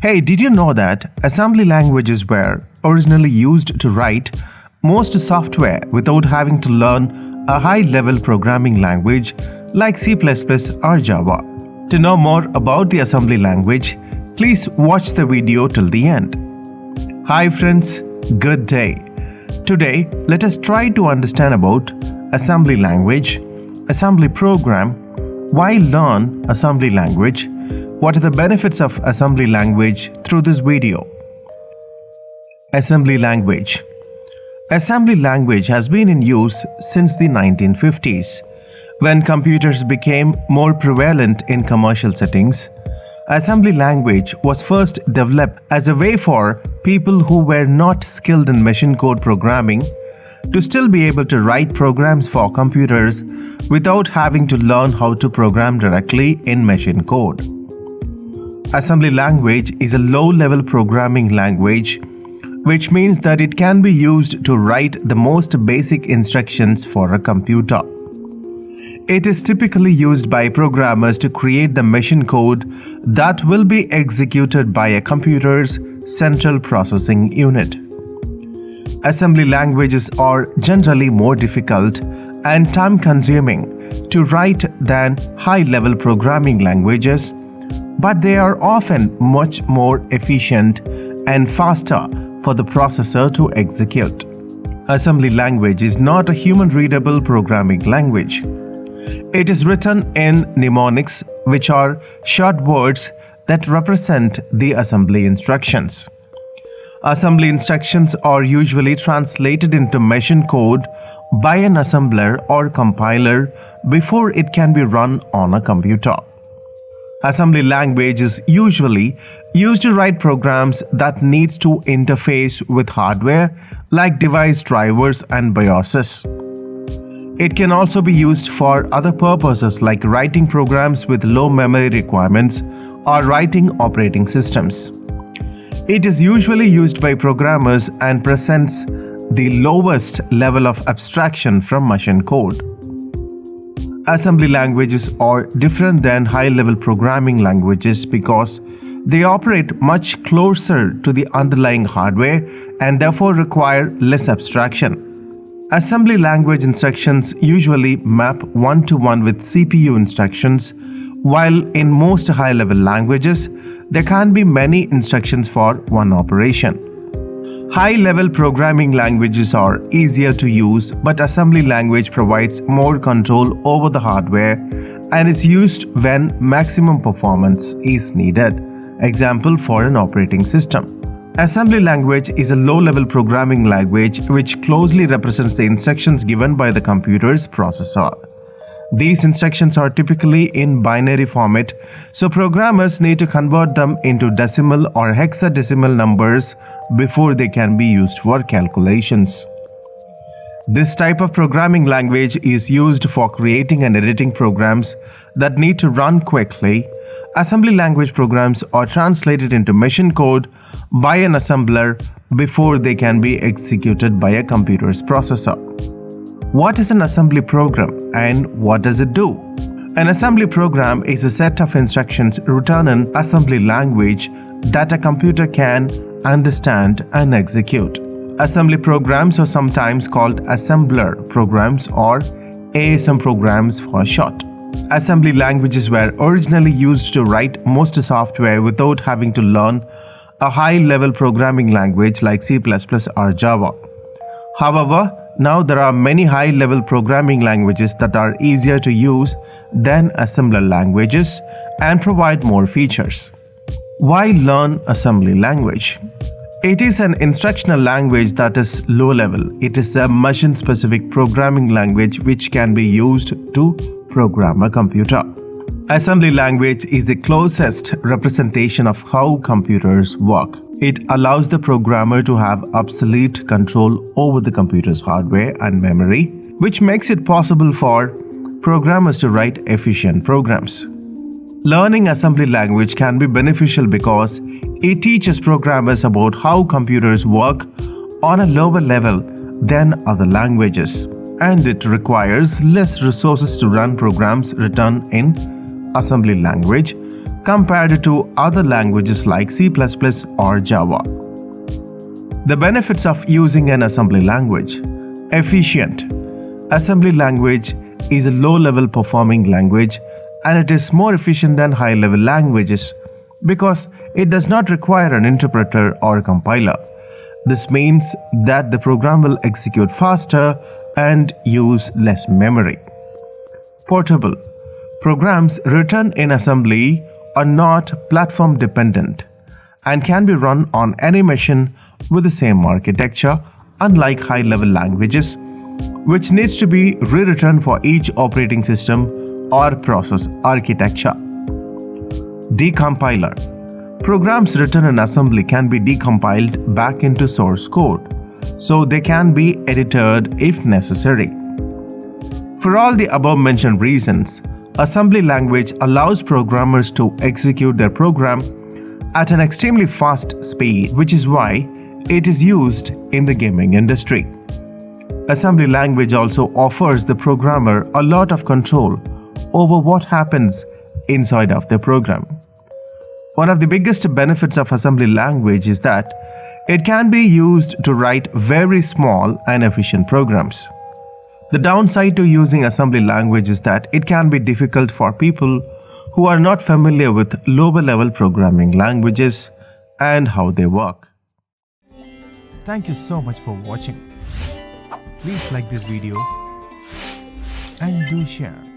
Hey, did you know that assembly languages were originally used to write most software without having to learn a high-level programming language like C++ or Java? To know more about the assembly language, please watch the video till the end. Hi friends, good day. Today, let us try to understand about assembly language, assembly program, why learn assembly language, what are the benefits of assembly language through this video. Assembly language. Assembly language has been in use since the 1950s. When computers became more prevalent in commercial settings, assembly language was first developed as a way for people who were not skilled in machine code programming to still be able to write programs for computers without having to learn how to program directly in machine code. Assembly language is a low-level programming language, which means that it can be used to write the most basic instructions for a computer. It is typically used by programmers to create the machine code that will be executed by a computer's central processing unit. Assembly languages are generally more difficult and time-consuming to write than high-level programming languages, but they are often much more efficient and faster for the processor to execute. Assembly language is not a human-readable programming language. It is written in mnemonics, which are short words that represent the assembly instructions. Assembly instructions are usually translated into machine code by an assembler or compiler before it can be run on a computer. Assembly language is usually used to write programs that need to interface with hardware like device drivers and BIOSes. It can also be used for other purposes like writing programs with low memory requirements or writing operating systems. It is usually used by programmers and presents the lowest level of abstraction from machine code. Assembly languages are different than high-level programming languages because they operate much closer to the underlying hardware and therefore require less abstraction. Assembly language instructions usually map one-to-one with CPU instructions, while in most high-level languages, there can be many instructions for one operation. High-level programming languages are easier to use, but assembly language provides more control over the hardware and is used when maximum performance is needed. Example for an operating system. Assembly language is a low-level programming language which closely represents the instructions given by the computer's processor. These instructions are typically in binary format, so programmers need to convert them into decimal or hexadecimal numbers before they can be used for calculations. This type of programming language is used for creating and editing programs that need to run quickly. Assembly language programs are translated into machine code by an assembler before they can be executed by a computer's processor. What is an assembly program and what does it do? An assembly program is a set of instructions written in assembly language that a computer can understand and execute. Assembly programs are sometimes called assembler programs or ASM programs for short. Assembly languages were originally used to write most software without having to learn a high-level programming language like C++ or Java. However, now there are many high-level programming languages that are easier to use than assembler languages and provide more features. Why learn assembly language? It is an instructional language that is low-level. It is a machine-specific programming language which can be used to program a computer. Assembly language is the closest representation of how computers work. It allows the programmer to have absolute control over the computer's hardware and memory, which makes it possible for programmers to write efficient programs. Learning assembly language can be beneficial because it teaches programmers about how computers work on a lower level than other languages, and it requires less resources to run programs written in assembly language compared to other languages like C++ or Java. The benefits of using an assembly language. Efficient. Assembly language is a low-level performing language, and it is more efficient than high-level languages because it does not require an interpreter or compiler. This means that the program will execute faster and use less memory. Portable. Programs written in assembly are not platform dependent and can be run on any machine with the same architecture, unlike high-level languages, which needs to be rewritten for each operating system or process architecture. Decompiler. Programs written in assembly can be decompiled back into source code, so they can be edited if necessary. For all the above-mentioned reasons, assembly language allows programmers to execute their program at an extremely fast speed, which is why it is used in the gaming industry. Assembly language also offers the programmer a lot of control over what happens inside of the program. One of the biggest benefits of assembly language is that it can be used to write very small and efficient programs. The downside to using assembly language is that it can be difficult for people who are not familiar with lower-level programming languages and how they work. Thank you so much for watching. Please like this video and do share.